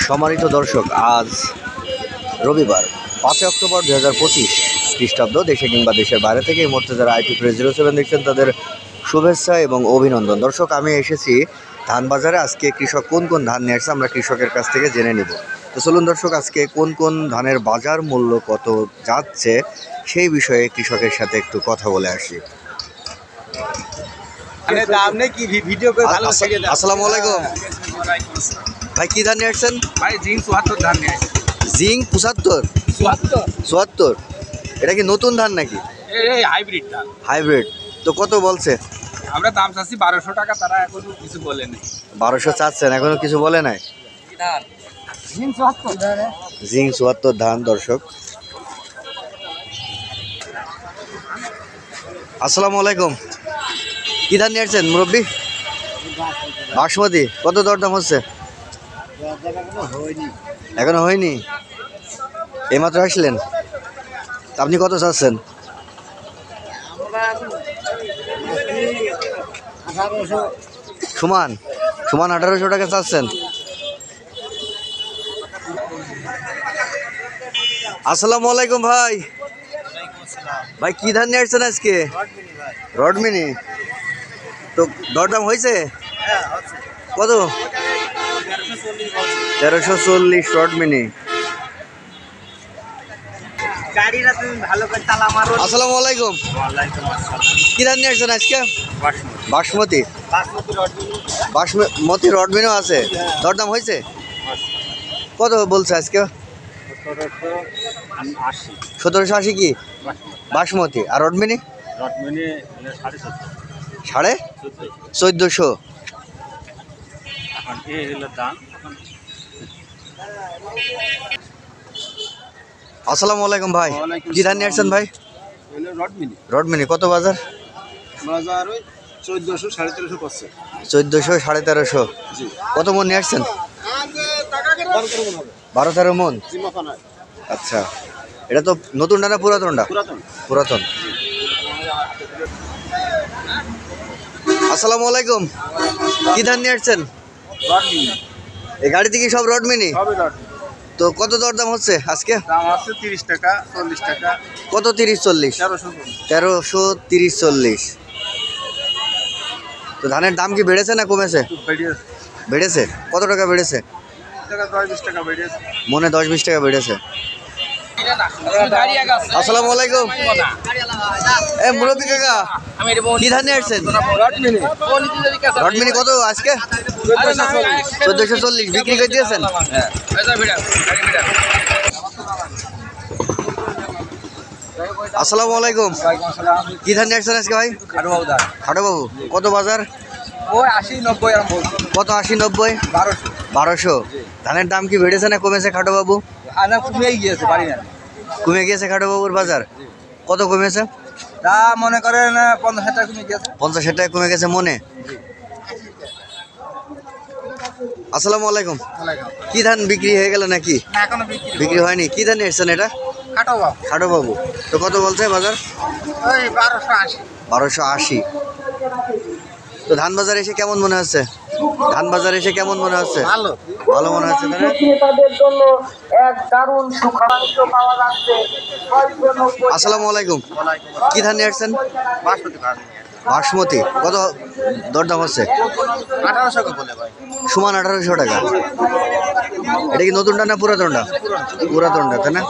সম্মানিত দর্শক, আজ রবিবার 5 অক্টোবর 2025 খ্রিস্টাব্দ। দেশে কিংবা দেশের বাইরে থেকে এই মুহূর্তে যারা আইপি প্রেস 07 দেখছেন তাদের শুভেচ্ছা এবং অভিনন্দন। দর্শক, আমি এসেছি ধান বাজারে। আজকে কৃষক কোন কোন ধান নিয়ে আসছে আমরা কৃষকের কাছ থেকে জেনে নিব। তো চলুন দর্শক, আজকে কোন কোন ধানের বাজার মূল্য কত যাচ্ছে সেই বিষয়ে কৃষকের সাথে একটু কথা বলে আসি। আসসালামু আলাইকুম ভাই, কি ধান নিয়ে আসছেন? ভাই জিং ৭৪ ধান নিয়ে আসছে। জিং ৭৪। এটা কি নতুন ধান নাকি? এই হাইব্রিড ধান। হাইব্রিড। তো কত বলছে? আমরা দাম চাচ্ছি ১২০০ টাকা, তারা এখনো কিছু বলেনি। 1200 চাচ্ছেন, এখনো কিছু বলে নাই। জিং ৭৪ ধান। দর্শক আসসালামু আলাইকুম, কি ধান নিয়ে আসছেন মুরব্বী? বাসমতি। কত দরদাম হচ্ছে? এখনো হয়নি, এইমাত্র আসলেন। আপনি কত চাচ্ছেন? সমান 1800 টাকা চাচ্ছেন। আসসালামু আলাইকুম ভাই। ভাই কি ধান নিয়ে আসছেন আজকে? রডমিনি। তো দরদাম হয়েছে কত? 1340 রডমিনি। আসসালামু আলাইকুম, কি ধান নিয়ে আসছেন আজকে? বাসমতি। বাসমতি রডমিনও আছে। দরদাম হয়েছে কত বলছে আজকে? 1780 কি বাসমতি? আর রডমিনি? 1450। আসসালামু আলাইকুম ভাই, কি ধান নিয়ে আসছেন ভাই? রডমিনি। কত বাজার? 1400 1350 করছে। 1400 1350। কত মন নিয়ে আসছেন? 12-13 মন। আচ্ছা, এটা তো নতুনটা না পুরাতনটা? পুরাতন। আসসালামু আলাইকুম, কি ধান নিয়ে আসছেন? এই গাড়ি থেকে সব রডমিনি? তো কত দরদাম হচ্ছে আজকে? দাম আছে 30 টাকা 40 টাকা। কত 30-40? 1330-40। তো ধানের দাম কি বেড়েছে না কমেছে? বেড়েছে। কত টাকা বেড়েছে? মনে 10-20 টাকা বেড়েছে। আসসালামু আলাইকুম, এ মুরব্বী কাকা, কি ধান নিয়ে আসছেন? রডমিনি। কত আজকে? 1440। বিক্রি করে দিয়েছেন? আসসালামু আলাইকুম, কি ধান নিয়ে আসছেন আজকে ভাই? খাটো বাবু। কত বাজার? কত 80-90? 1200। ধানের দাম কি বেড়েছে না কমেছে খাটো বাবু? কমে গিয়েছে খাটো বাবুর বাজার। কত কমেছে? তা মনে করেন 50 টাকা কমে গেছে। 50 টাকা কমে গেছে মনে। আসসালামু আলাইকুম, কি ধান বিক্রি হয়ে গেল নাকি? বিক্রি হয়নি। কি ধান এসছেন এটা? খাটো বাবু। তো কত বলছে বাজার? 1280। তো ধান বাজারে এসে কেমন মনে হচ্ছে? ধান বাজারে এসে কেমন মনে হচ্ছে? ভালো মনে হচ্ছে। আসসালামু আলাইকুম, কি ধান নিয়ে আসছেন? বাসমতি। কত দরদাম হচ্ছে? 1800 টাকা। এটা কি নতুনটা না পুরাতনটা? পুরাতনটা, তাই না?